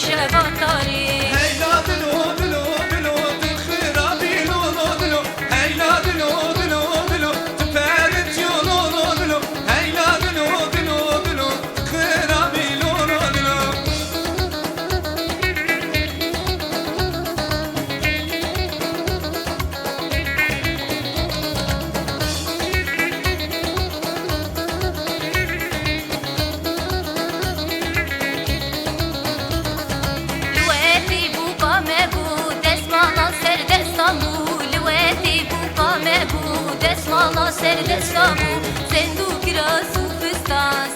شباتاری هيلا دلو دلو دلو تخرابي لو لو دلو هيلا دلو دلو دلو تفارت يو لو لو دلو هيلا دلو دلو دلو تخرابي لو لو دلو Mala ser de samu, sendu kira sufistan